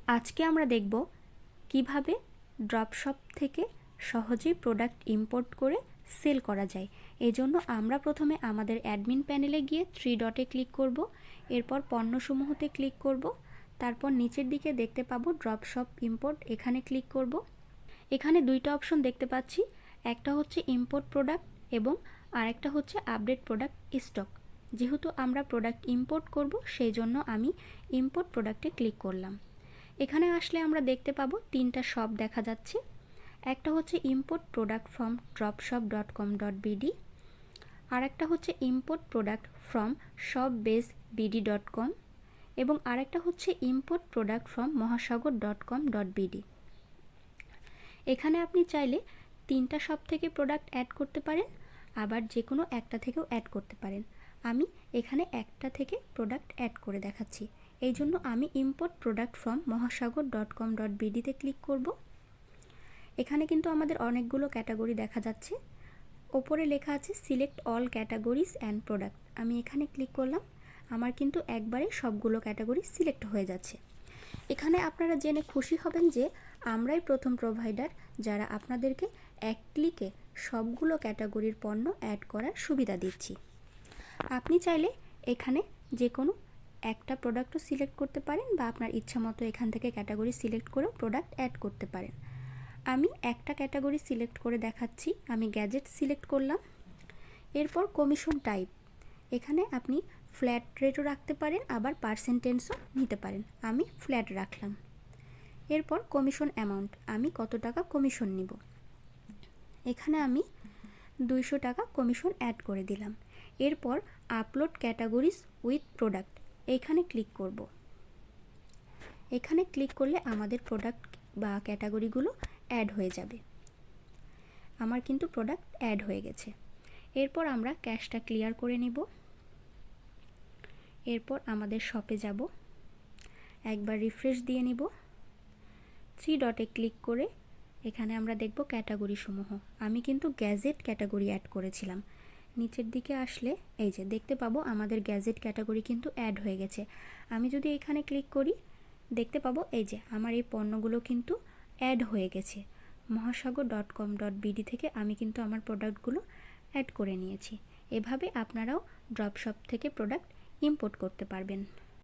আজকে আমরা দেখব কিভাবে ড্রপশপ থেকে সহজেই প্রোডাক্ট ইম্পোর্ট করে সেল করা যায়। এজন্য আমরা প্রথমে আমাদের অ্যাডমিন প্যানেলে গিয়ে 3 ডটে ক্লিক করব, এরপর পণ্যসমূহতে ক্লিক করব, তারপর নিচের দিকে দেখতে পাবো ড্রপশপ ইম্পোর্ট, এখানে ক্লিক করব। এখানে দুইটা অপশন দেখতে পাচ্ছি, একটা হচ্ছে ইম্পোর্ট প্রোডাক্ট এবং আরেকটা হচ্ছে আপডেট প্রোডাক্ট স্টক। যেহেতু আমরা প্রোডাক্ট ইম্পোর্ট করব সেই জন্য আমি ইম্পোর্ট প্রোডাক্টে ক্লিক করলাম। এখানে আসলে আমরা দেখতে পাবো তিনটা শপ দেখা যাচ্ছে। একটা হচ্ছে ইম্পোর্ট প্রোডাক্ট ফ্রম dropshop.com.bd, আর একটা হচ্ছে ইম্পোর্ট প্রোডাক্ট ফ্রম shopbasebd.com এবং আরেকটা হচ্ছে ইম্পোর্ট প্রোডাক্ট ফ্রম mohasagar.com.bd। এখানে আপনি চাইলে তিনটা শপ থেকে প্রোডাক্ট অ্যাড করতে পারেন, আবার যে কোনো একটা থেকেও অ্যাড করতে পারেন। আমি এখানে একটা থেকে প্রোডাক্ট অ্যাড করে দেখাচ্ছি, এই জন্য আমি ইম্পোর্ট প্রোডাক্ট ফ্রম mohasagar.com.bd-তে ক্লিক করব। এখানে কিন্তু আমাদের অনেকগুলো ক্যাটাগরি দেখা যাচ্ছে, ওপরে লেখা আছে select all categories and product. আমি এখানে ক্লিক করলাম, আমার কিন্তু একবারে সবগুলো ক্যাটাগরি সিলেক্ট হয়ে যাচ্ছে। এখানে আপনারা জেনে খুশি হবেন যে আমরাই প্রথম প্রোভাইডার যারা আপনাদেরকে এক ক্লিকে সবগুলো ক্যাটাগরির পণ্য অ্যাড করার সুবিধা দিচ্ছি। আপনি চাইলে এখানে যে কোনো একটা প্রোডাক্টও সিলেক্ট করতে পারেন বা আপনার ইচ্ছা মতো এখান থেকে ক্যাটাগরি সিলেক্ট করেও প্রোডাক্ট অ্যাড করতে পারেন। আমি একটা ক্যাটাগরি সিলেক্ট করে দেখাচ্ছি, আমি গ্যাজেট সিলেক্ট করলাম। এরপর কমিশন টাইপ, এখানে আপনি ফ্ল্যাট রেটও রাখতে পারেন, আবার পার্সেন্টেজও নিতে পারেন। আমি ফ্ল্যাট রাখলাম। এরপর কমিশন অ্যামাউন্ট, আমি কত টাকা কমিশন নিব, এখানে আমি 200 টাকা কমিশন অ্যাড করে দিলাম। এরপর আপলোড ক্যাটাগরিজ উইথ প্রোডাক্ট, এইখানে ক্লিক করব। এখানে ক্লিক করলে আমাদের প্রোডাক্ট বা ক্যাটাগরিগুলো অ্যাড হয়ে যাবে। আমার কিন্তু প্রোডাক্ট অ্যাড হয়ে গেছে। এরপর আমরা ক্যাশটা ক্লিয়ার করে নিব। এরপর আমাদের শপে যাব, একবার রিফ্রেশ দিয়ে নিব। 3 ডটে ক্লিক করে এখানে আমরা দেখব ক্যাটাগরি সমূহ। আমি কিন্তু গ্যাজেট ক্যাটাগরি অ্যাড করেছিলাম। নিচের দিকে আসলে এই যে দেখতে পাবো আমাদের গ্যাজেট ক্যাটাগরি কিন্তু অ্যাড হয়ে গেছে। আমি যদি এখানে ক্লিক করি দেখতে পাবো এই যে আমার এই পণ্যগুলো কিন্তু অ্যাড হয়ে গেছে। mohasagar.com.bd থেকে আমি কিন্তু আমার প্রোডাক্টগুলো অ্যাড করে নিয়েছি। এভাবে আপনারাও ড্রপশপ থেকে প্রোডাক্ট ইম্পোর্ট করতে পারবেন।